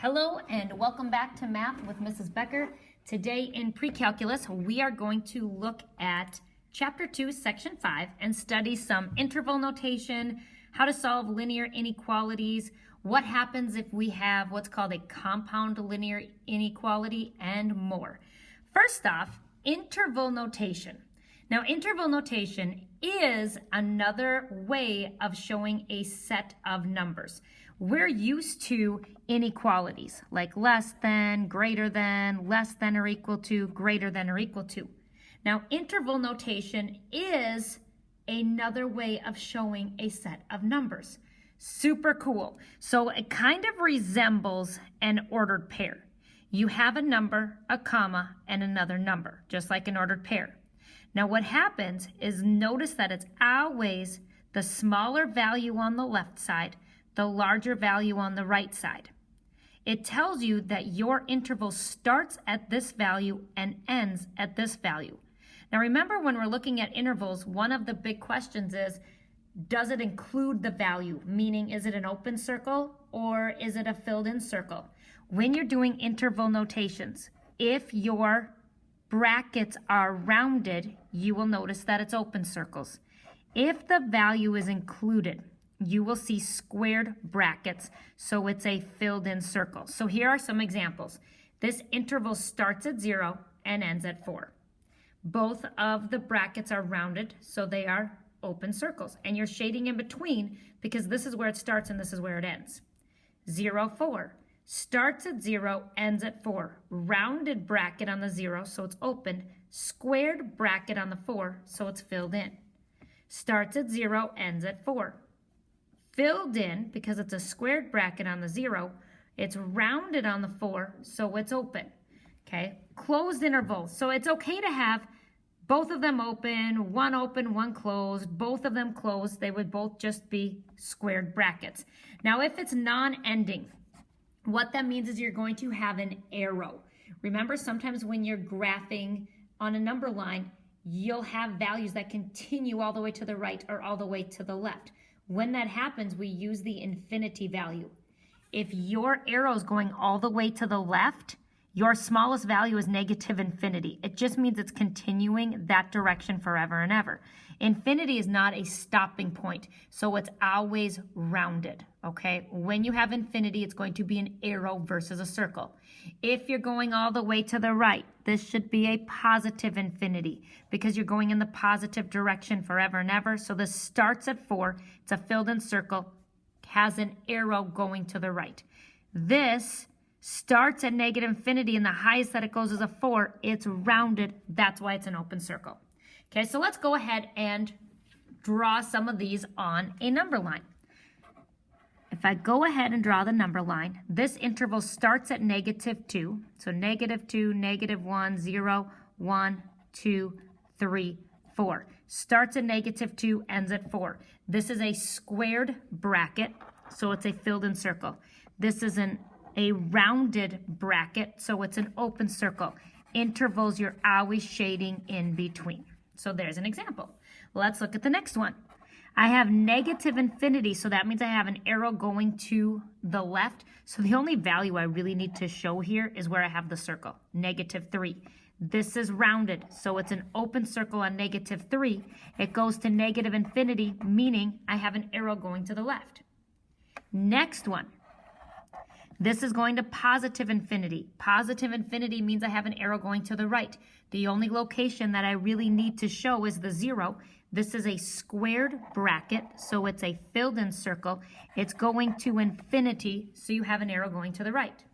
Hello and welcome back to Math with Mrs. Becker. Today in Pre-Calculus, we are going to look at Chapter 2, Section 5 and study some interval notation, how to solve linear inequalities, what happens if we have what's called a compound linear inequality, and more. First off, interval notation. Now, interval notation is another way of showing a set of numbers. We're used to inequalities like less than, greater than, less than or equal to, greater than or equal to. Now, interval notation is another way of showing a set of numbers. Super cool. So it kind of resembles an ordered pair. You have a number, a comma, and another number, just like an ordered pair. Now what happens is notice that it's always the smaller value on the left side, the larger value on the right side. It tells you that your interval starts at this value and ends at this value. Now remember, when we're looking at intervals, one of the big questions is, does it include the value? Meaning, is it an open circle or is it a filled in circle? When you're doing interval notations, if your brackets are rounded, you will notice that it's open circles. If the value is included, you will see squared brackets, so it's a filled in circle. So here are some examples. This interval starts at 0 and ends at 4. Both of the brackets are rounded, so they are open circles. And you're shading in between because this is where it starts and this is where it ends. 0, 4. Starts at 0, ends at 4. Rounded bracket on the 0, so it's open. Squared bracket on the 4, so it's filled in. Starts at 0, ends at 4. Filled in, because it's a squared bracket on the 0, it's rounded on the 4, so it's open. Okay, closed interval. So it's okay to have both of them open, one closed, both of them closed. They would both just be squared brackets. Now, if it's non-ending, what that means is you're going to have an arrow. Remember, sometimes when you're graphing on a number line, you'll have values that continue all the way to the right or all the way to the left. When that happens, we use the infinity value. If your arrow is going all the way to the left, your smallest value is negative infinity. It just means it's continuing that direction forever and ever. Infinity is not a stopping point, so it's always rounded, okay? When you have infinity, it's going to be an arrow versus a circle. If you're going all the way to the right, this should be a positive infinity because you're going in the positive direction forever and ever. So this starts at 4. It's a filled-in circle, has an arrow going to the right. This starts at negative infinity, and the highest that it goes is a 4. It's rounded. That's why it's an open circle. Okay, so let's go ahead and draw some of these on a number line. If I go ahead and draw the number line, this interval starts at -2. So -2, -1, 0, 1, 2, 3, 4. Starts at -2, ends at 4. This is a squared bracket, so it's a filled-in circle. This is a rounded bracket, so it's an open circle. Intervals, you're always shading in between. So there's an example. Let's look at the next one. I have negative infinity, so that means I have an arrow going to the left. So the only value I really need to show here is where I have the circle, -3. This is rounded, so it's an open circle on -3. It goes to negative infinity, meaning I have an arrow going to the left. Next one. This is going to positive infinity. Positive infinity means I have an arrow going to the right. The only location that I really need to show is the 0. This is a squared bracket, so it's a filled-in circle. It's going to infinity, so you have an arrow going to the right.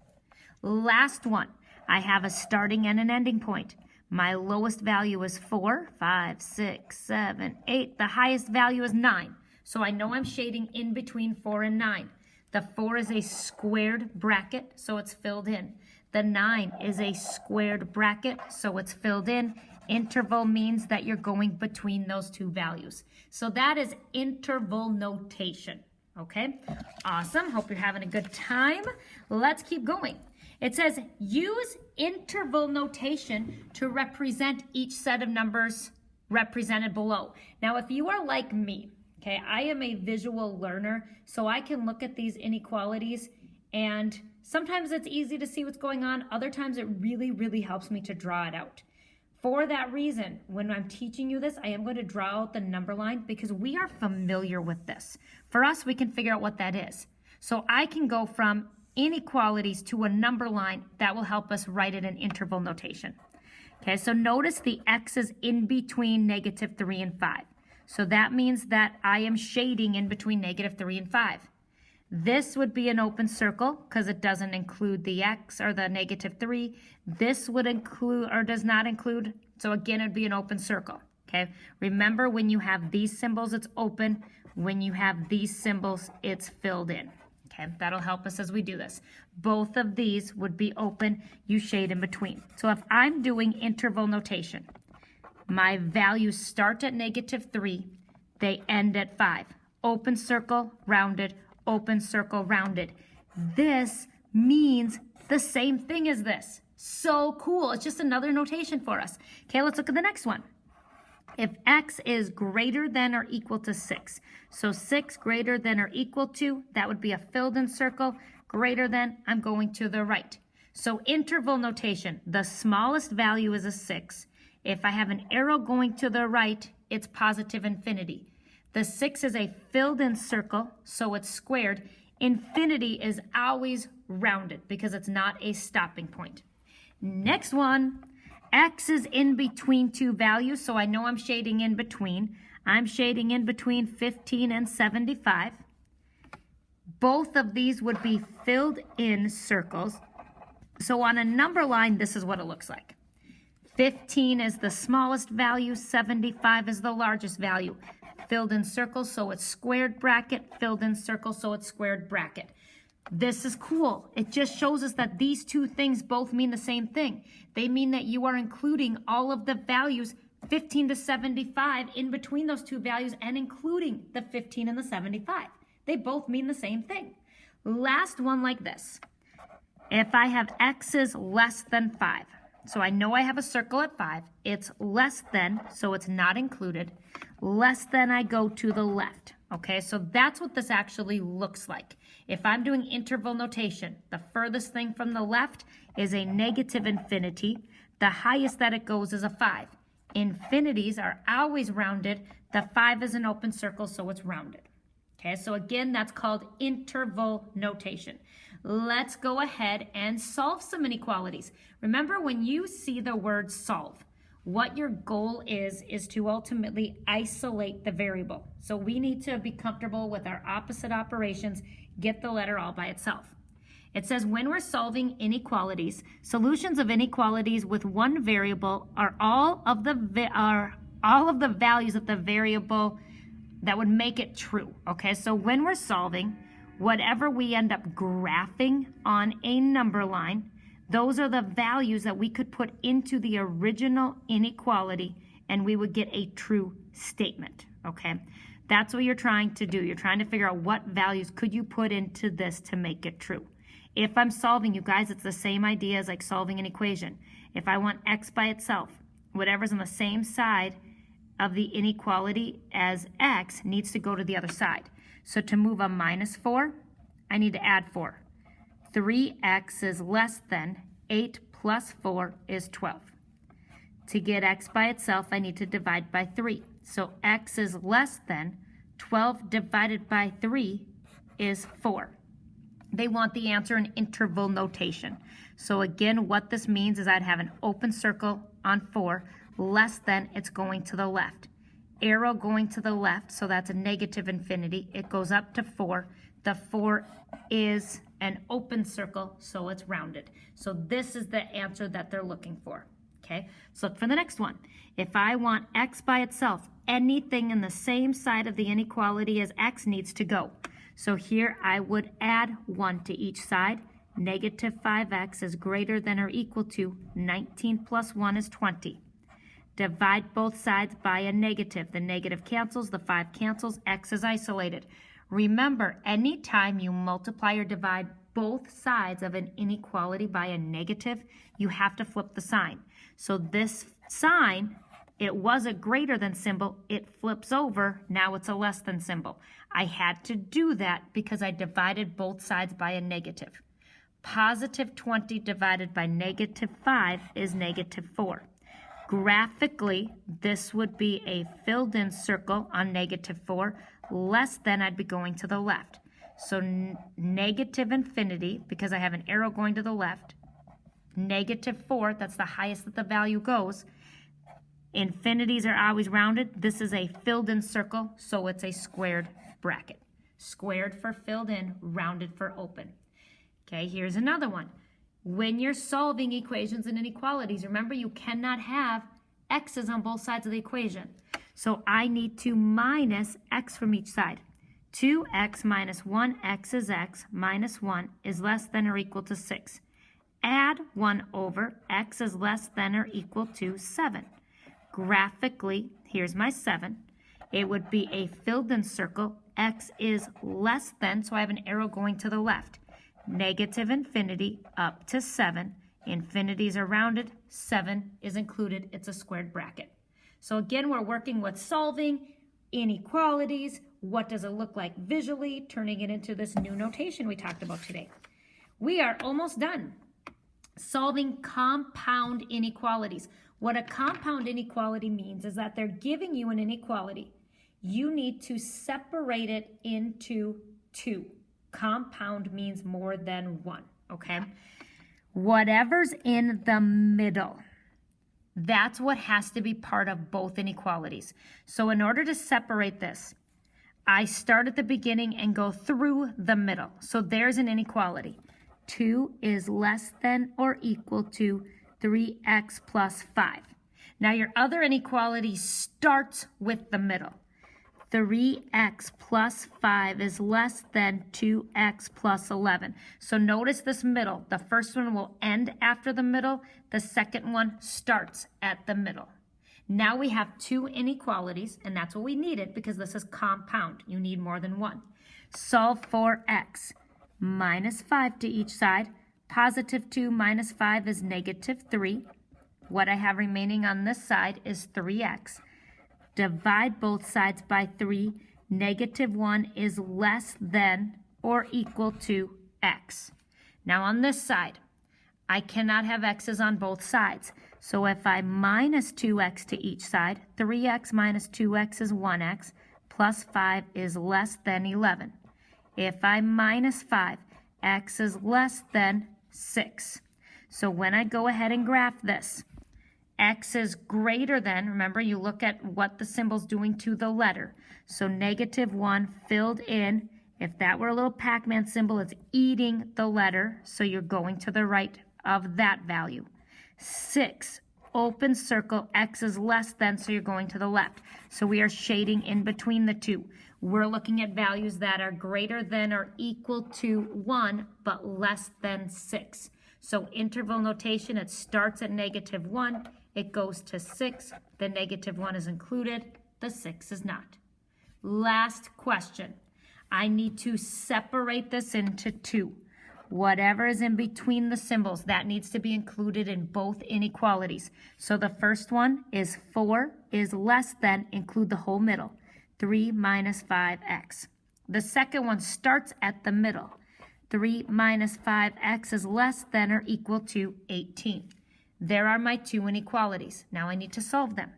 Last one, I have a starting and an ending point. My lowest value is 4, 5, 6, 7, 8. The highest value is 9. So I know I'm shading in between 4 and 9. The 4 is a squared bracket, so it's filled in. The 9 is a squared bracket, so it's filled in. Interval means that you're going between those two values. So that is interval notation, okay? Awesome, hope you're having a good time. Let's keep going. It says, use interval notation to represent each set of numbers represented below. Now, if you are like me, okay, I am a visual learner, so I can look at these inequalities and Sometimes it's easy to see what's going on. Other times it really, really helps me to draw it out. For that reason, when I'm teaching you this, I am going to draw out the number line because we are familiar with this. For us, we can figure out what that is. So I can go from inequalities to a number line that will help us write it in interval notation. Okay, so notice the X is in between -3 and 5. So that means that I am shading in between -3 and 5. This would be an open circle because it doesn't include the X or the -3. This would include or does not include, so again, it'd be an open circle, okay? Remember, when you have these symbols, it's open. When you have these symbols, it's filled in, okay? That'll help us as we do this. Both of these would be open. You shade in between. So if I'm doing interval notation, my values start at -3, they end at 5. Open circle, rounded, open circle, rounded. This means the same thing as this. So cool. It's just another notation for us. Okay, let's look at the next one. If X is greater than or equal to 6, so 6 greater than or equal to, that would be a filled in circle. Greater than, I'm going to the right. So interval notation, the smallest value is a 6. If I have an arrow going to the right, it's positive infinity. The 6 is a filled in circle, so it's squared. Infinity is always rounded because it's not a stopping point. Next one, X is in between two values, so I know I'm shading in between. I'm shading in between 15 and 75. Both of these would be filled in circles. So on a number line, this is what it looks like. 15 is the smallest value, 75 is the largest value. Filled in circles, so it's squared bracket, filled in circles, so it's squared bracket. This is cool. It just shows us that these two things both mean the same thing. They mean that you are including all of the values 15 to 75 in between those two values and including the 15 and the 75. They both mean the same thing. Last one like this. If I have X is less than 5, so I know I have a circle at 5. It's less than, so it's not included. Less than, I go to the left. Okay, so that's what this actually looks like. If I'm doing interval notation, the furthest thing from the left is a negative infinity. The highest that it goes is a 5. Infinities are always rounded. The 5 is an open circle, so it's rounded. Okay, so again, that's called interval notation. Let's go ahead and solve some inequalities. Remember, when you see the word solve, what your goal is to ultimately isolate the variable. So we need to be comfortable with our opposite operations, get the letter all by itself. It says when we're solving inequalities, solutions of inequalities with one variable are all of the values of the variable that would make it true. Okay, so when we're solving, whatever we end up graphing on a number line, those are the values that we could put into the original inequality and we would get a true statement, okay? That's what you're trying to do. You're trying to figure out what values could you put into this to make it true. If I'm solving, you guys, it's the same idea as like solving an equation. If I want X by itself, whatever's on the same side of the inequality as X needs to go to the other side. So to move a -4, I need to add 4. 3x is less than 8 plus 4 is 12. To get X by itself, I need to divide by 3. So X is less than 12 divided by 3 is 4. They want the answer in interval notation. So again, what this means is I'd have an open circle on 4, less than, it's going to the left. Arrow going to the left, so that's a negative infinity. It goes up to 4. The 4 is an open circle, so it's rounded. So this is the answer that they're looking for. Okay, so look for the next one. If I want X by itself, anything in the same side of the inequality as X needs to go. So here I would add 1 to each side. Negative 5x is greater than or equal to 19 plus 1 is 20. Divide both sides by a negative. The negative cancels, the 5 cancels, X is isolated. Remember, anytime you multiply or divide both sides of an inequality by a negative, you have to flip the sign. So this sign, it was a greater than symbol, it flips over, now it's a less than symbol. I had to do that because I divided both sides by a negative. Positive 20 divided by negative 5 is negative 4. Graphically, this would be a filled-in circle on negative 4, less than I'd be going to the left. So negative infinity, because I have an arrow going to the left, negative 4, that's the highest that the value goes. Infinities are always rounded. This is a filled-in circle, so it's a squared bracket. Squared for filled in, rounded for open. Okay, here's another one. When you're solving equations and inequalities, remember you cannot have x's on both sides of the equation. So I need to minus x from each side. 2x minus 1x is x, minus 1 is less than or equal to 6. Add 1 over, x is less than or equal to 7. Graphically, here's my 7. It would be a filled-in circle. X is less than, so I have an arrow going to the left. Negative infinity up to 7. Infinities are rounded. 7 is included. It's a squared bracket. So again, we're working with solving inequalities. What does it look like visually? Turning it into this new notation we talked about today. We are almost done. Solving compound inequalities. What a compound inequality means is that they're giving you an inequality. You need to separate it into two. Compound means more than one, okay? Whatever's in the middle, that's what has to be part of both inequalities. So in order to separate this, I start at the beginning and go through the middle. So there's an inequality. 2 is less than or equal to 3x plus 5. Now your other inequality starts with the middle. 3x plus 5 is less than 2x plus 11. So notice this middle. The first one will end after the middle. The second one starts at the middle. Now we have two inequalities, and that's what we needed because this is compound. You need more than one. Solve for x. Minus 5 to each side. Positive 2 minus 5 is negative 3. What I have remaining on this side is 3x. Divide both sides by 3. Negative 1 is less than or equal to x. Now on this side, I cannot have x's on both sides. So if I minus 2x to each side, 3x minus 2x is 1x, plus 5 is less than 11. If I minus 5, x is less than 6. So when I go ahead and graph this, x is greater than, remember you look at what the symbol's doing to the letter. So negative 1 filled in, if that were a little Pac-Man symbol, it's eating the letter, so you're going to the right of that value. 6, open circle, x is less than, so you're going to the left. So we are shading in between the two. We're looking at values that are greater than or equal to 1, but less than 6. So interval notation, it starts at negative 1, it goes to 6, the negative 1 is included, the 6 is not. Last question. I need to separate this into two. Whatever is in between the symbols, that needs to be included in both inequalities. So the first one is 4 is less than, include the whole middle, 3 minus 5x. The second one starts at the middle. 3 minus 5x is less than or equal to 18. There are my two inequalities. Now I need to solve them.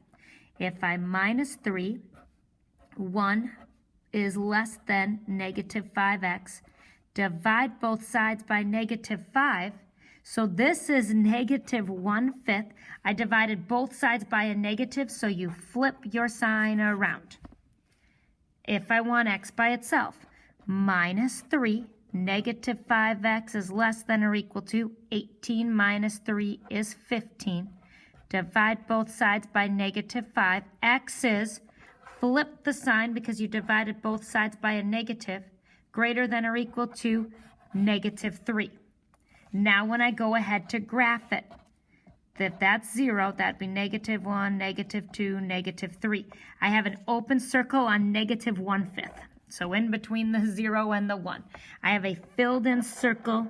If I minus 3, 1 is less than negative 5x. Divide both sides by negative 5. So this is negative 1/5. I divided both sides by a negative, so you flip your sign around. If I want x by itself, minus 3, negative 5x is less than or equal to 18 minus 3 is 15. Divide both sides by negative 5. X is, flip the sign because you divided both sides by a negative, greater than or equal to negative 3. Now when I go ahead to graph it, if that's 0, that'd be negative 1, negative 2, negative 3. I have an open circle on negative 1/5. So in between the 0 and the 1. I have a filled in circle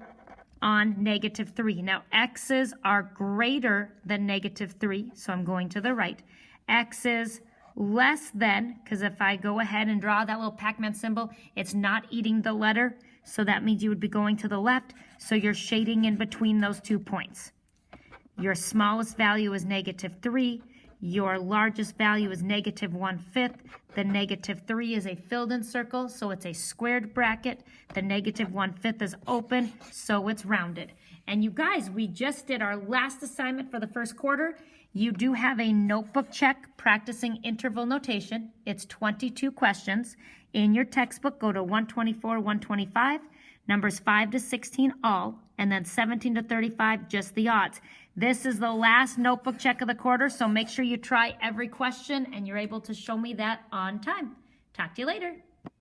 on negative 3. Now x's are greater than negative 3, so I'm going to the right. X is less than, because if I go ahead and draw that little Pac-Man symbol, it's not eating the letter, So that means you would be going to the left, so you're shading in between those 2 points. Your smallest value is -3. Your largest value is -1/5. The -3 is a filled-in circle, so it's a squared bracket. The -1/5 is open, so it's rounded. And you guys, we just did our last assignment for the first quarter. You do have a notebook check practicing interval notation. It's 22 questions. In your textbook, go to 124, 125, numbers 5 to 16 all, and then 17 to 35, just the odds. This is the last notebook check of the quarter, so make sure you try every question and you're able to show me that on time. Talk to you later.